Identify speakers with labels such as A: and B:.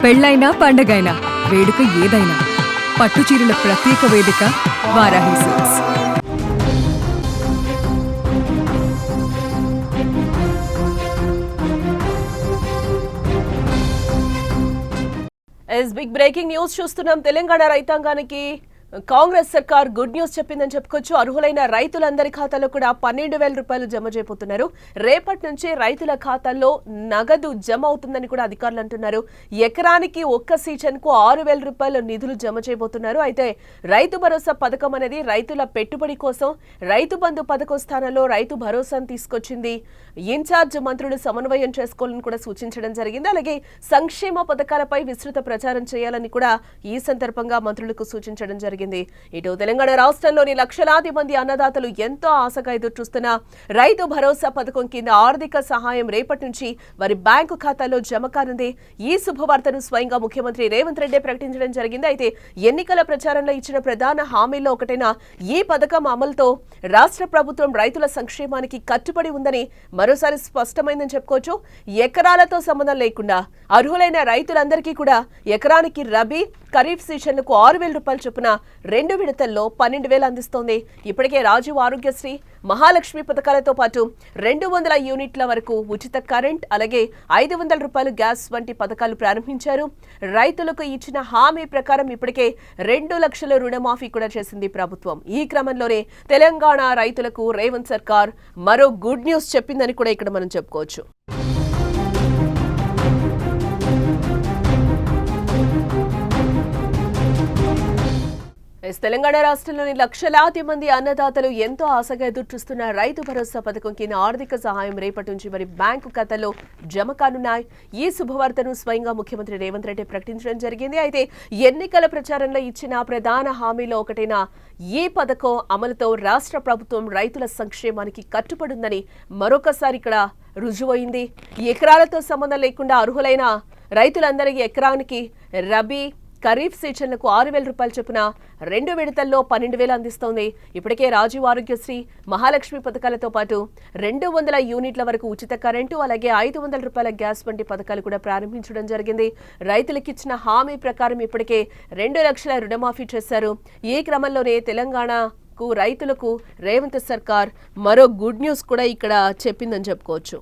A: పెళ్ళైనా పండగైనా వేడుక ఏదైనా పట్టుచీరల ప్రత్యేక వేదిక Varahi silks.
B: Big breaking news చూస్తున్నాం. తెలంగాణ రైతాంగానికి కాంగ్రెస్ సర్కార్ గుడ్ న్యూస్ చెప్పిందని చెప్పుకోవచ్చు. అర్హులైన రైతులందరి ఖాతాలో కూడా 12,000 రూపాయలు జమ చేయబోతున్నారు. రేపటి నుంచి రైతుల ఖాతాల్లో నగదు జమ అవుతుందని కూడా అధికారులు అంటున్నారు. ఎకరానికి ఒక్క సీజన్కు 6,000 రూపాయల నిధులు జమ చేయబోతున్నారు. అయితే రైతు భరోసా పథకం అనేది రైతుల పెట్టుబడి కోసం రైతు బంధు పథకం స్థానంలో రైతు భరోసాను తీసుకొచ్చింది. ఇన్ఛార్జ్ మంత్రులు సమన్వయం చేసుకోవాలని కూడా సూచించడం జరిగింది. అలాగే సంక్షేమ పథకాలపై విస్తృత ప్రచారం చేయాలని కూడా ఈ సందర్భంగా మంత్రులకు సూచించడం జరిగింది. ఇటు తెలంగాణ రాష్ట్రంలోని లక్షలాది మంది అన్నదాతలు ఎంతో ఆశగా ఎదురుచూస్తున్న రైతు భరోసా పథకం కింద ఆర్థిక సహాయం రేపటి నుంచి వారి బ్యాంకు ఖాతాలో జమ కానుంది. ఈ శుభవార్తను స్వయంగా ముఖ్యమంత్రి రేవంత్ రెడ్డి ప్రకటించడం జరిగింది. అయితే ఎన్నికల ప్రచారంలో ఇచ్చిన ప్రధాన హామీల్లో ఒకటైన ఈ పథకం అమలుతో రాష్ట్ర ప్రభుత్వం రైతుల సంక్షేమానికి కట్టుబడి ఉందని మరోసారి స్పష్టమైందని చెప్పుకోవచ్చు. ఎకరాలతో సంబంధం లేకుండా అర్హులైన రైతులందరికీ కూడా ఎకరానికి రబీ ఖరీఫ్ సీజన్లకు 6,000 రూపాయలు చొప్పున 2 విడతల్లో 12,000 అందిస్తోంది. ఇప్పటికే రాజీవ్ ఆరోగ్యశ్రీ, మహాలక్ష్మి పథకాలతో పాటు 200 యూనిట్ల వరకు ఉచిత కరెంట్, అలాగే 500 రూపాయలు గ్యాస్ వంటి పథకాలు ప్రారంభించారు. రైతులకు ఇచ్చిన హామీ ప్రకారం ఇప్పటికే 2 లక్షల రుణమాఫీ కూడా చేసింది ప్రభుత్వం. ఈ క్రమంలోనే తెలంగాణ రైతులకు రేవంత్ సర్కార్ మరో గుడ్ న్యూస్ చెప్పిందని కూడా ఇక్కడ మనం చెప్పుకోవచ్చు. తెలంగాణ రాష్ట్రంలోని లక్షలాది మంది అన్నదాతలు ఎంతో ఆశగా ఎదురుచూస్తున్న రైతు భరోసా పథకం కింద ఆర్థిక సహాయం రేపటి నుంచి మరి బ్యాంకు ఖాతాలో జమ కానున్నాయి. ఈ శుభవార్తను స్వయంగా ముఖ్యమంత్రి రేవంత్ రెడ్డి ప్రకటించడం జరిగింది. అయితే ఎన్నికల ప్రచారంలో ఇచ్చిన ప్రధాన హామీలో ఒకటైన ఈ పథకం అమలుతో రాష్ట్ర ప్రభుత్వం రైతుల సంక్షేమానికి కట్టుబడిందని మరొకసారి ఇక్కడ రుజువైంది. ఎకరాలతో సంబంధం లేకుండా అర్హులైన రైతులందరికీ ఎకరానికి రబీ ఖరీఫ్ సీజన్లకు 6,000 రూపాయలు చొప్పున 2 విడతల్లో 12,000 అందిస్తోంది. ఇప్పటికే రాజీవ్ ఆరోగ్యశ్రీ, మహాలక్ష్మి పథకాలతో పాటు 200 యూనిట్ల వరకు ఉచిత కరెంటు, అలాగే 500 రూపాయల గ్యాస్ వంటి పథకాలు కూడా ప్రారంభించడం జరిగింది. రైతులకు ఇచ్చిన హామీ ప్రకారం ఇప్పటికే 2 లక్షల రుణమాఫీ చేశారు. ఈ క్రమంలోనే తెలంగాణకు రైతులకు రేవంత్ సర్కార్ మరో గుడ్ న్యూస్ కూడా ఇక్కడ చెప్పిందని చెప్పుకోవచ్చు.